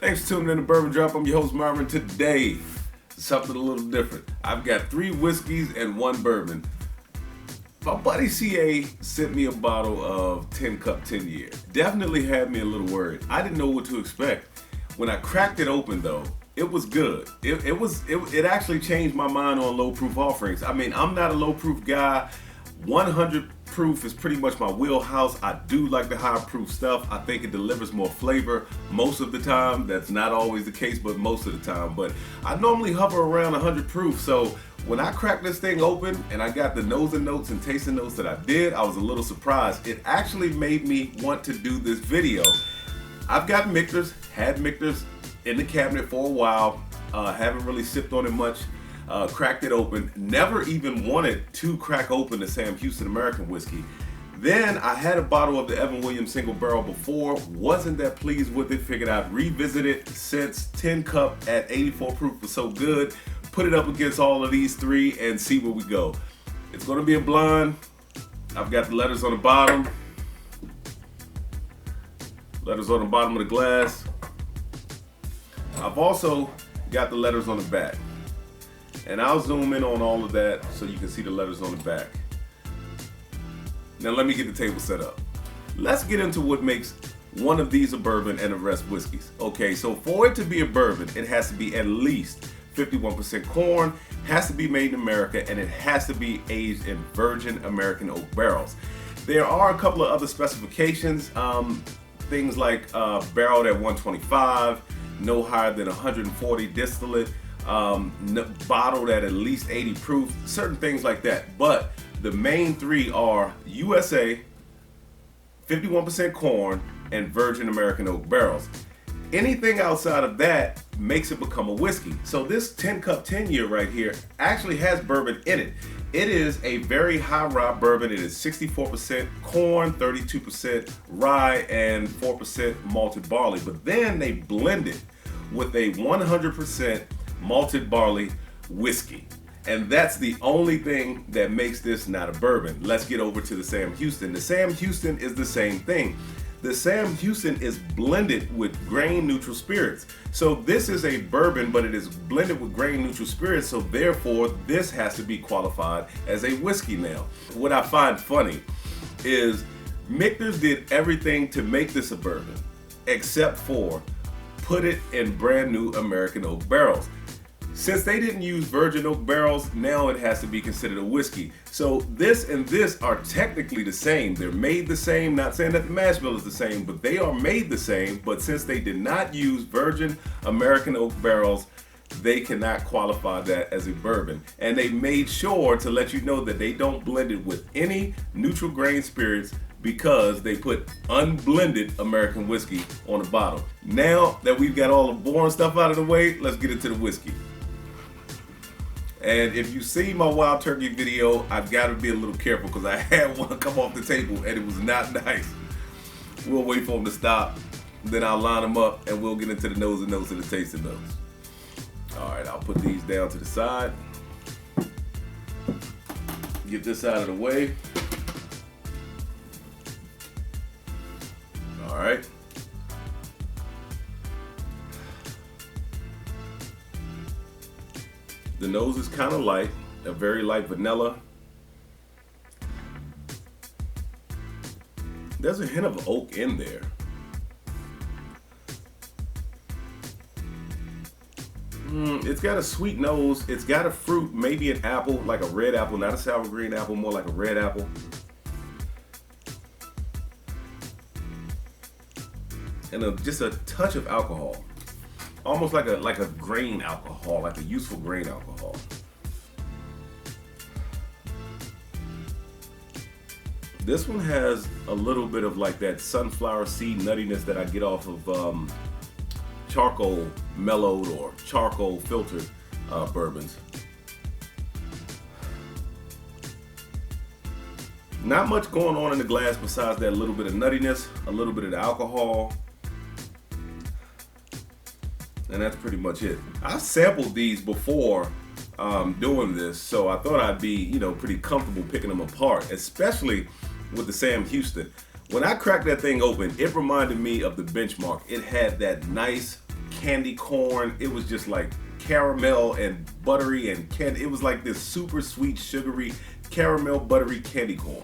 Thanks for tuning in to Bourbon Drop. I'm your host Marvin. Today, something a little different. I've got 3 whiskeys and 1 bourbon. My buddy CA sent me a bottle of 10 Cup 10 Year. Definitely had me a little worried. I didn't know what to expect. When I cracked it open though, it was good. It actually changed my mind on low proof offerings. I mean, I'm not a low proof guy. 100 proof is pretty much my wheelhouse. I do like the high proof stuff. I think it delivers more flavor most of the time. That's not always the case, but most of the time. But I normally hover around 100 proof. So when I cracked this thing open and I got the nosing notes and tasting notes that I did, I was a little surprised. It actually made me want to do this video. I've got Michter's, had Michter's in the cabinet for a while. Haven't really sipped on it much. Cracked it open, never even wanted to crack open the Sam Houston American whiskey. Then I had a bottle of the Evan Williams single barrel before, wasn't that pleased with it, figured I'd revisit it since 10 Cup at 84 proof was so good, put it up against all of these 3 and see where we go. It's gonna be a blind. I've got the letters on the bottom. Letters on the bottom of the glass. I've also got the letters on the back. And I'll zoom in on all of that so you can see the letters on the back. Now let me get the table set up. Let's get into what makes one of these a bourbon and the rest whiskeys. Okay, so for it to be a bourbon, it has to be at least 51% corn, has to be made in America, and it has to be aged in virgin American oak barrels. There are a couple of other specifications, things like barreled at 125, no higher than 140 distillate, bottled at least 80 proof, certain things like that. But the main 3 are USA, 51% corn, and virgin American oak barrels. Anything outside of that makes it become a whiskey. So this 10 Cup 10 Year right here actually has bourbon in it. It is a very high rye bourbon. It is 64% corn, 32% rye, and 4% malted barley. But then they blend it with a 100% malted barley whiskey. And that's the only thing that makes this not a bourbon. Let's get over to the Sam Houston. The Sam Houston is the same thing. The Sam Houston is blended with grain neutral spirits. So this is a bourbon, but it is blended with grain neutral spirits. So therefore, this has to be qualified as a whiskey now. What I find funny is Michter's did everything to make this a bourbon, except for put it in brand new American oak barrels. Since they didn't use virgin oak barrels, now it has to be considered a whiskey. So this and this are technically the same. They're made the same, not saying that the mash bill is the same, but they are made the same. But since they did not use virgin American oak barrels, they cannot qualify that as a bourbon. And they made sure to let you know that they don't blend it with any neutral grain spirits, because they put unblended American whiskey on the bottle. Now that we've got all the boring stuff out of the way, let's get into the whiskey. And if you see my wild turkey video, I've got to be a little careful because I had one come off the table and it was not nice. We'll wait for them to stop, then I'll line them up and we'll get into the nose and notes and the tasting notes. All right, I'll put these down to the side. Get this out of the way. All right. The nose is kind of light, a very light vanilla. There's a hint of oak in there. It's got a sweet nose. It's got a fruit, maybe an apple, like a red apple, not a sour green apple, more like a red apple. And just a touch of alcohol, almost like a grain alcohol, like a useful grain alcohol. This one has a little bit of like that sunflower seed nuttiness that I get off of charcoal mellowed or charcoal filtered bourbons. Not much going on in the glass besides that little bit of nuttiness, a little bit of the alcohol. And that's pretty much it. I sampled these before doing this, so I thought I'd be, pretty comfortable picking them apart, especially with the Sam Houston. When I cracked that thing open, it reminded me of the Benchmark. It had that nice candy corn. It was just like caramel and buttery and candy. It was like this super sweet, sugary, caramel, buttery candy corn.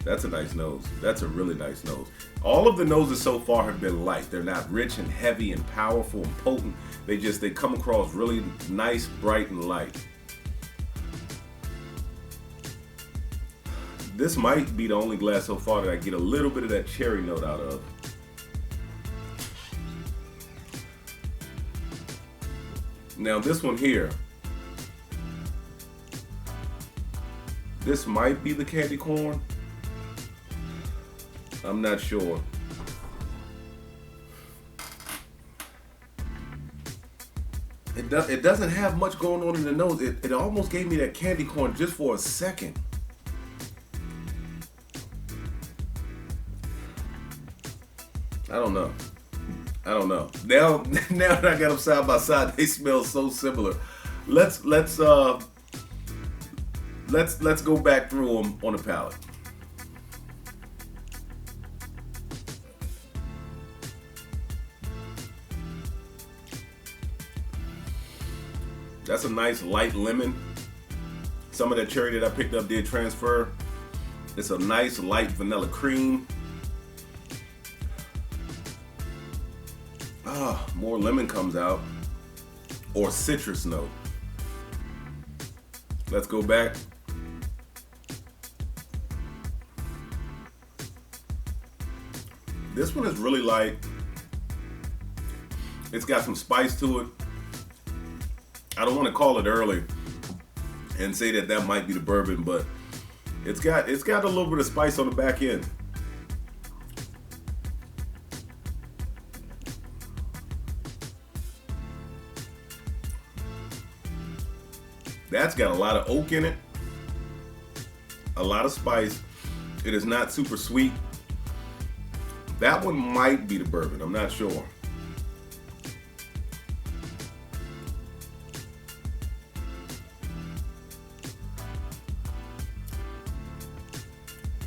That's a nice nose. That's a really nice nose. All of the noses so far have been light. They're not rich and heavy and powerful and potent. They come across really nice, bright, and light. This might be the only glass so far that I get a little bit of that cherry note out of. Now this one here, this might be the candy corn. I'm not sure. It doesn't have much going on in the nose. It almost gave me that candy corn just for a second. I don't know. Now that I got them side by side, they smell so similar. Let's go back through them on the palate. That's a nice light lemon. Some of that cherry that I picked up did transfer. It's a nice light vanilla cream. More lemon comes out, or citrus note. Let's go back. This one is really light. It's got some spice to it. I don't want to call it early and say that might be the bourbon, but it's got a little bit of spice on the back end. That's got a lot of oak in it, a lot of spice. It is not super sweet. That one might be the bourbon, I'm not sure.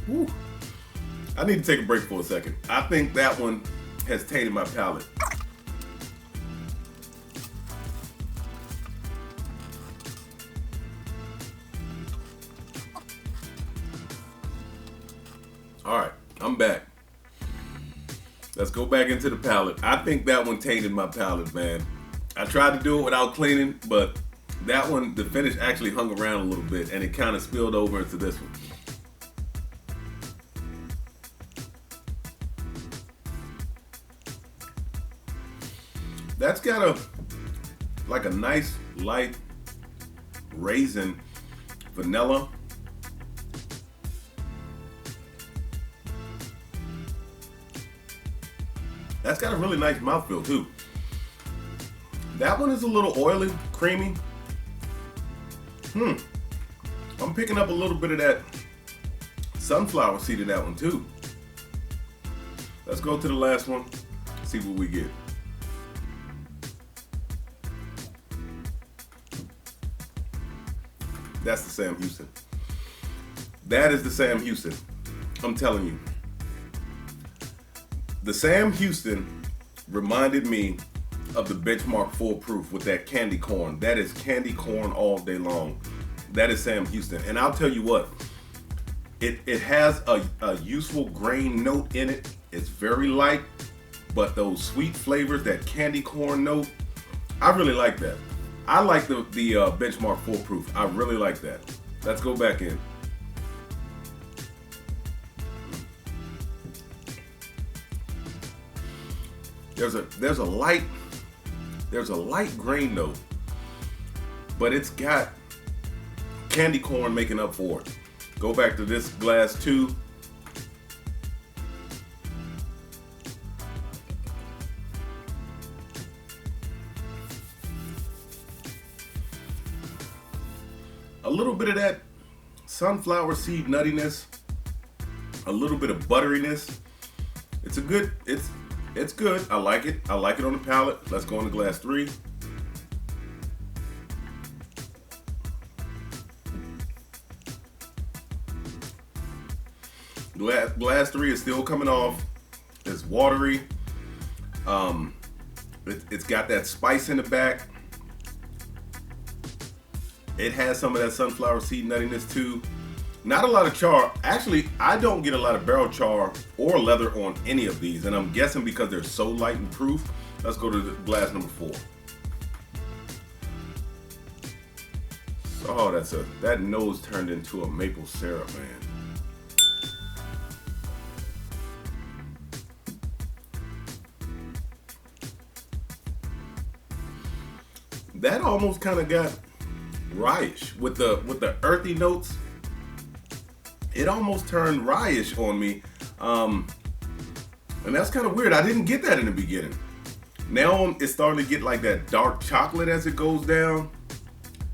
Whew. I need to take a break for a second. I think that one has tainted my palate. All right, I'm back. Let's go back into the palate. I think that one tainted my palate, man. I tried to do it without cleaning, but that one, the finish actually hung around a little bit and it kind of spilled over into this one. That's got like a nice light raisin vanilla. That's got a really nice mouthfeel too. That one is a little oily, creamy. I'm picking up a little bit of that sunflower seed in that one too. Let's go to the last one, see what we get. That's the Sam Houston. That is the Sam Houston. I'm telling you. The Sam Houston reminded me of the Benchmark Full Proof with that candy corn. That is candy corn all day long. That is Sam Houston. And I'll tell you what, it has a useful grain note in it. It's very light, but those sweet flavors, that candy corn note, I really like that. I like the Benchmark Full Proof. I really like that. Let's go back in. There's a light grain note, but it's got candy corn making up for it. Go back to this glass too. A little bit of that sunflower seed nuttiness, a little bit of butteriness. It's good. I like it. I like it on the palate. Let's go into glass 3. Glass 3 is still coming off. It's watery. It's got that spice in the back. It has some of that sunflower seed nuttiness too. Not a lot of char. Actually, I don't get a lot of barrel char or leather on any of these, and I'm guessing because they're so light and proof. Let's go to the glass number 4. Oh, that nose turned into a maple syrup, man. That almost kind of got rye-ish with the earthy notes. It almost turned rye-ish on me, and that's kind of weird. I didn't get that in the beginning. Now it's starting to get like that dark chocolate as it goes down.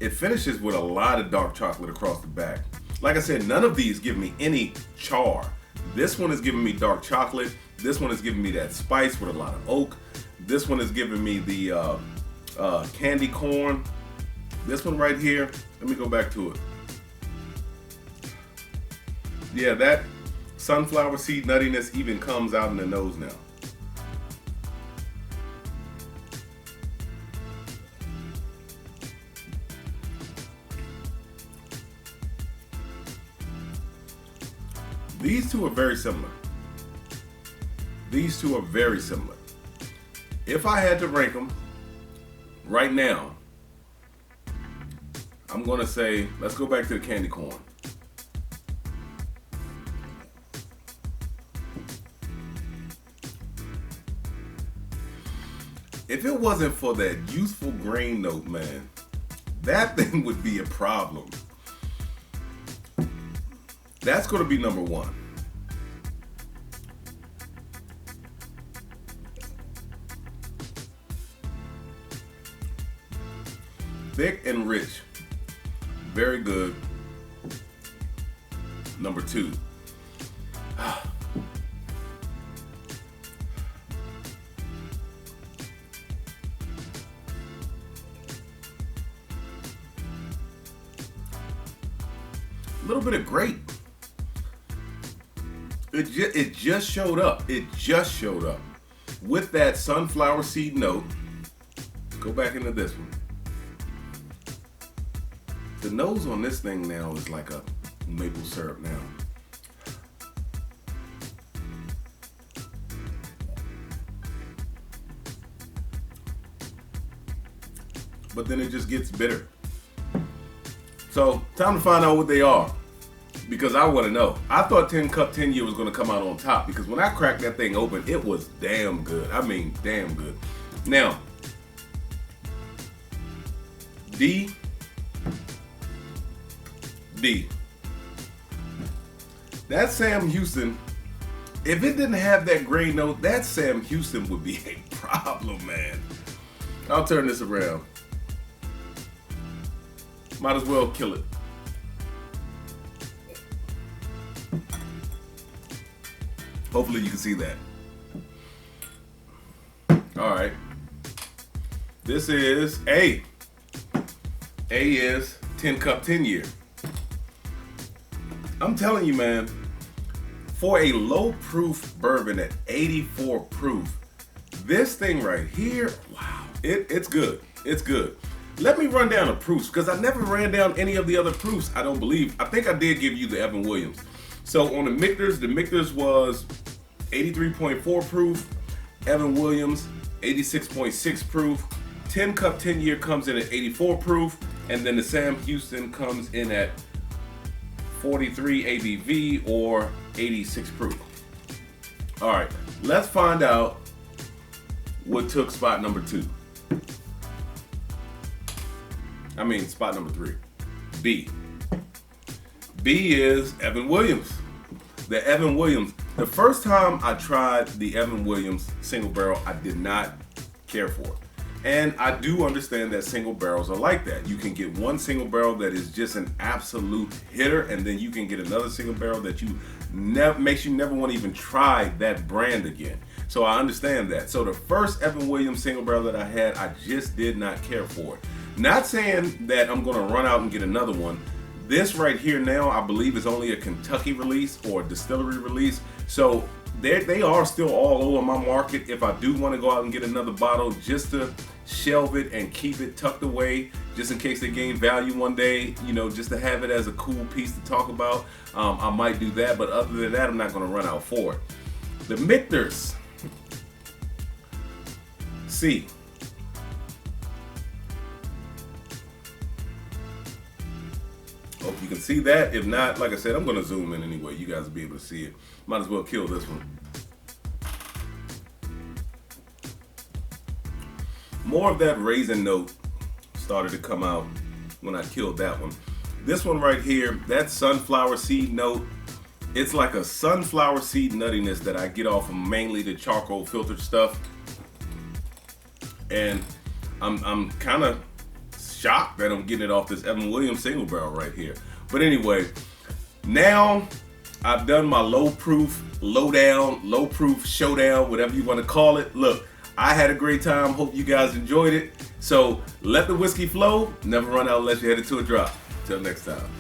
It finishes with a lot of dark chocolate across the back. Like I said, none of these give me any char. This one is giving me dark chocolate. This one is giving me that spice with a lot of oak. This one is giving me the candy corn. This one right here, let me go back to it. Yeah, that sunflower seed nuttiness even comes out in the nose now. These two are very similar. These two are very similar. If I had to rank them right now, I'm gonna say, let's go back to the candy corn. If it wasn't for that youthful grain note, man, that thing would be a problem. That's gonna be number 1. Thick and rich. Very good. Number 2. A little bit of grape. It just showed up. It just showed up with that sunflower seed note. Go back into this one. The nose on this thing now is like a maple syrup now. But then it just gets bitter. So, time to find out what they are. Because I want to know. I thought 10 Cup 10 Year was going to come out on top. Because when I cracked that thing open, it was damn good. I mean, damn good. Now, D. That Sam Houston, if it didn't have that grain note, that Sam Houston would be a problem, man. I'll turn this around. Might as well kill it. Hopefully you can see that. All right. This is A. A is 10 Cup 10 Year. I'm telling you, man, for a low proof bourbon at 84 proof, this thing right here, wow, it's good. It's good. Let me run down the proofs because I never ran down any of the other proofs, I don't believe. I think I did give you the Evan Williams. So on the Michter's was 83.4 proof, Evan Williams 86.6 proof, 10 Cup 10 Year comes in at 84 proof, and then the Sam Houston comes in at 43 ABV or 86 proof. All right, let's find out what took spot number 2. I mean, spot number 3. B. B is Evan Williams. The Evan Williams. The first time I tried the Evan Williams single barrel, I did not care for it. And I do understand that single barrels are like that. You can get one single barrel that is just an absolute hitter, and then you can get another single barrel that makes you never want to even try that brand again. So I understand that. So the first Evan Williams single barrel that I had, I just did not care for it. Not saying that I'm gonna run out and get another one. This right here now, I believe is only a Kentucky release or a distillery release. So they are still all over my market if I do want to go out and get another bottle just to shelve it and keep it tucked away just in case they gain value one day, you know, just to have it as a cool piece to talk about. I might do that, but other than that, I'm not going to run out for it. The Michter's C. Hope you can see that. If not, like I said, I'm going to zoom in anyway. You guys will be able to see it. Might as well kill this one. More of that raisin note started to come out when I killed that one. This one right here, that sunflower seed note, it's like a sunflower seed nuttiness that I get off of mainly the charcoal filtered stuff. And I'm kind of shocked that I'm getting it off this Evan Williams single barrel right here. But anyway, now I've done my low proof, low down, low proof showdown, whatever you want to call it. Look, I had a great time. Hope you guys enjoyed it. So let the whiskey flow. Never run out unless you're headed to a drop. Till next time.